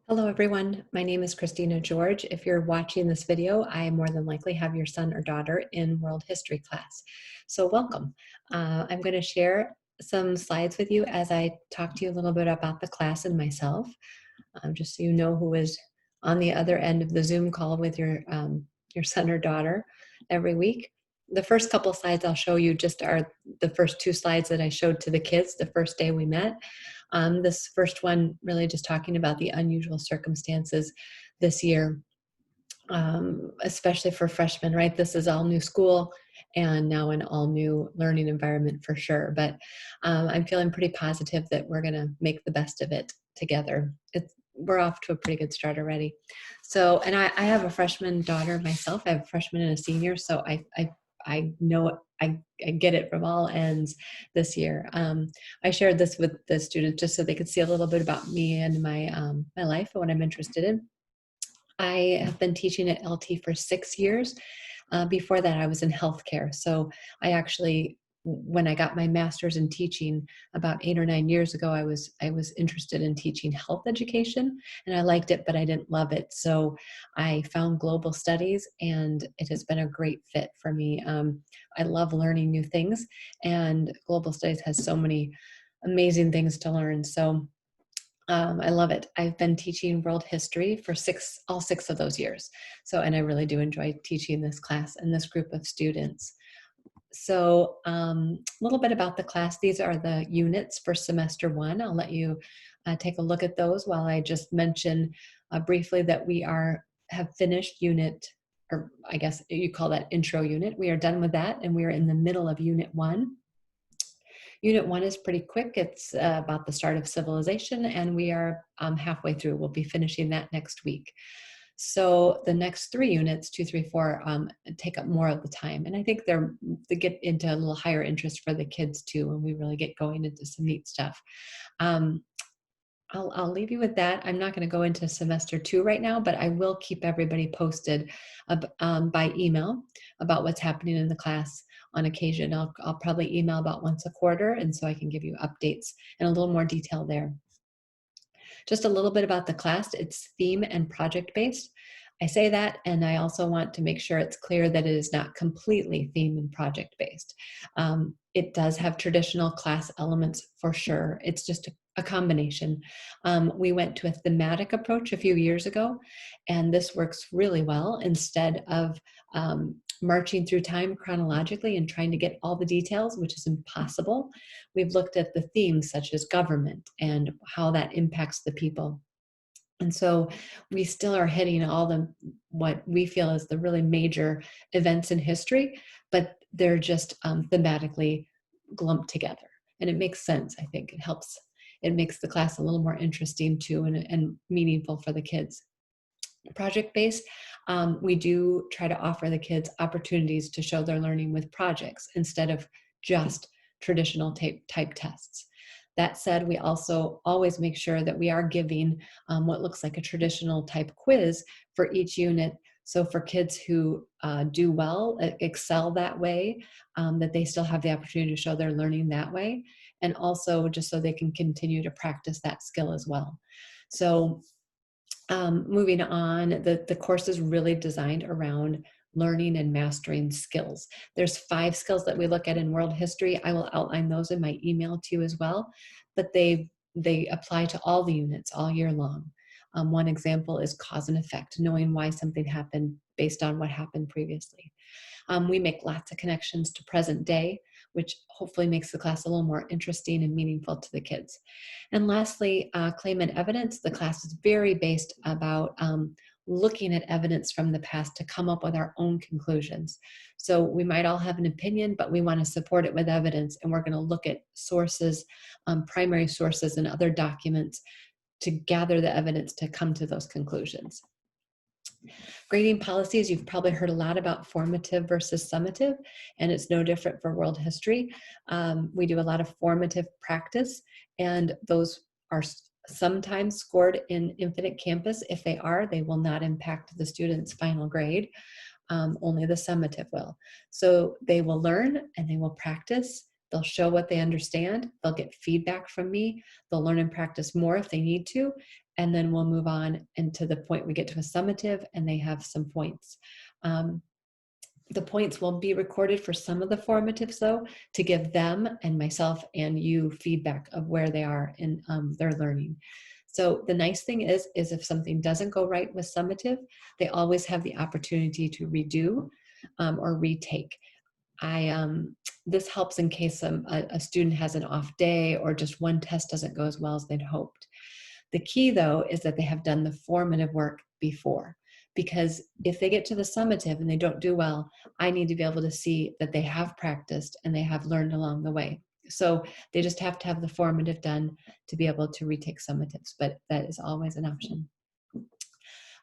Hello everyone, my name is Christina George. If you're watching this video, I more than likely have your son or daughter in world history class. So welcome. I'm going to share some slides with you as I talk to you a little bit about the class and myself, just so you know who is on the other end of the Zoom call with your son or daughter every week. The first couple slides I'll show you just are the first two slides that I showed to the kids the first day we met. This first one really just talking about the unusual circumstances this year, especially for freshmen, right? This is all new school and now an all new learning environment for sure. But I'm feeling pretty positive that we're going to make the best of it together. We're off to a pretty good start already. So, and I have a freshman daughter myself. I have a freshman and a senior, so I know I get it from all ends this year. I shared this with the students just so they could see a little bit about me and my life and what I'm interested in. I have been teaching at LT for 6 years. Before that, I was in healthcare. So I actually, when I got my master's in teaching about 8 or 9 years ago, I was interested in teaching health education, and I liked it, but I didn't love it. So I found global studies, and it has been a great fit for me. I love learning new things, and global studies has so many amazing things to learn. So I love it. I've been teaching world history for all six of those years. So, and I really do enjoy teaching this class and this group of students. So a little bit about the class. These are the units for semester one. I'll let you take a look at those while I just mention briefly that we have finished unit, or I guess you call that intro unit. We are done with that, and we are in the middle of unit one. Unit one is pretty quick. It's about the start of civilization, and we are halfway through. We'll be finishing that next week. So the next three units, 2, 3, 4, take up more of the time. And I think they get into a little higher interest for the kids too, and we really get going into some neat stuff. I'll leave you with that. I'm not going to go into semester two right now, but I will keep everybody posted by email about what's happening in the class on occasion. I'll probably email about once a quarter, and so I can give you updates and a little more detail there. Just a little bit about the class. It's theme and project based. I say that, and I also want to make sure it's clear that it is not completely theme and project based. It does have traditional class elements for sure. It's just a combination. We went to a thematic approach a few years ago, and this works really well instead of marching through time chronologically and trying to get all the details, which is impossible. We've looked at the themes such as government and how that impacts the people. And so we still are hitting all what we feel is the really major events in history, but they're just thematically lumped together. And it makes sense, I think. It makes the class a little more interesting too, and meaningful for the kids. Project-based, we do try to offer the kids opportunities to show their learning with projects instead of just traditional type tests. That said, we also always make sure that we are giving what looks like a traditional type quiz for each unit. So for kids who do well, excel that way, that they still have the opportunity to show their learning that way. And also just so they can continue to practice that skill as well. So moving on, the course is really designed around learning and mastering skills. There's 5 skills that we look at in world history. I will outline those in my email to you as well, but they apply to all the units all year long. One example is cause and effect, knowing why something happened based on what happened previously. We make lots of connections to present day, which hopefully makes the class a little more interesting and meaningful to the kids. And lastly, claim and evidence. The class is very based about looking at evidence from the past to come up with our own conclusions. So we might all have an opinion, but we want to support it with evidence, and we're going to look at sources, primary sources and other documents to gather the evidence to come to those conclusions. Grading policies, you've probably heard a lot about formative versus summative, and it's no different for world history. We do a lot of formative practice, and those are sometimes scored in Infinite Campus. If they are, they will not impact the student's final grade. Only the summative will. So they will learn and they will practice. They'll show what they understand. They'll get feedback from me. They'll learn and practice more if they need to. and then we'll move on and to the point we get to a summative and they have some points. The points will be recorded for some of the formatives though, to give them and myself and you feedback of where they are in their learning. So the nice thing is if something doesn't go right with summative, they always have the opportunity to redo or retake. This helps in case a student has an off day or just one test doesn't go as well as they'd hoped. The key though is that they have done the formative work before, because if they get to the summative and they don't do well, I need to be able to see that they have practiced and they have learned along the way. So they just have to have the formative done to be able to retake summatives, but that is always an option.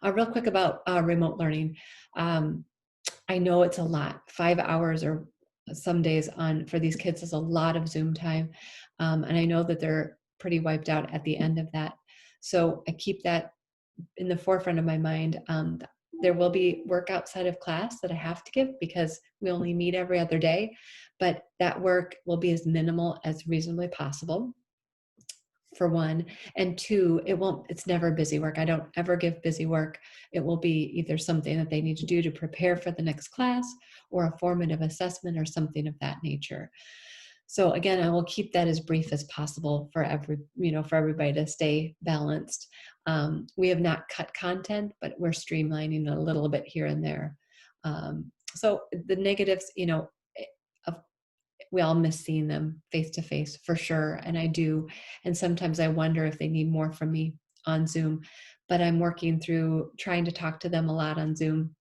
Real quick about remote learning. I know it's a lot. 5 hours or some days on for these kids is a lot of Zoom time. And I know that they're pretty wiped out at the end of that. So I keep that in the forefront of my mind. There will be work outside of class that I have to give because we only meet every other day, but that work will be as minimal as reasonably possible, for one. And two, it's never busy work. I don't ever give busy work. It will be either something that they need to do to prepare for the next class or a formative assessment or something of that nature. So again, I will keep that as brief as possible for everybody to stay balanced. We have not cut content, but we're streamlining a little bit here and there. So the negatives, we all miss seeing them face to face for sure. And I do. And sometimes I wonder if they need more from me on Zoom, but I'm working through trying to talk to them a lot on Zoom,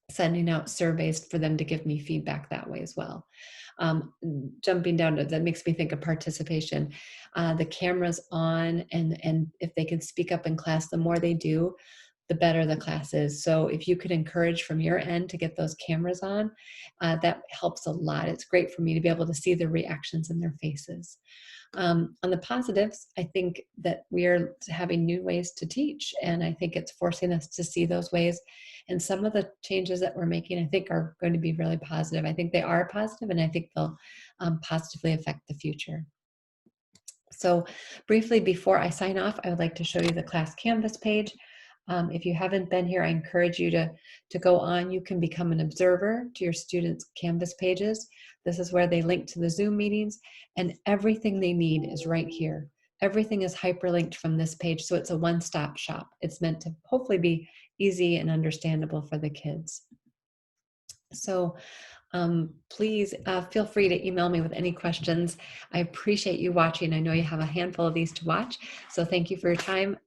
sending out surveys for them to give me feedback that way as well. Jumping down to that makes me think of participation. The camera's on, and if they can speak up in class, the more they do, the better the class is. So if you could encourage from your end to get those cameras on, that helps a lot. It's great for me to be able to see the reactions in their faces. On the positives, I think that we are having new ways to teach, and I think it's forcing us to see those ways. And some of the changes that we're making, I think, are going to be really positive. I think they are positive, and I think they'll positively affect the future. So briefly, before I sign off, I would like to show you the class Canvas page. If you haven't been here, I encourage you to go on. You can become an observer to your students' Canvas pages. This is where they link to the Zoom meetings, and everything they need is right here. Everything is hyperlinked from this page, so it's a one-stop shop. It's meant to hopefully be easy and understandable for the kids. So please feel free to email me with any questions. I appreciate you watching. I know you have a handful of these to watch, so thank you for your time.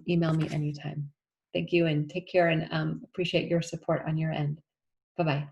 Email me anytime. Thank you and take care, and appreciate your support on your end. Bye-bye.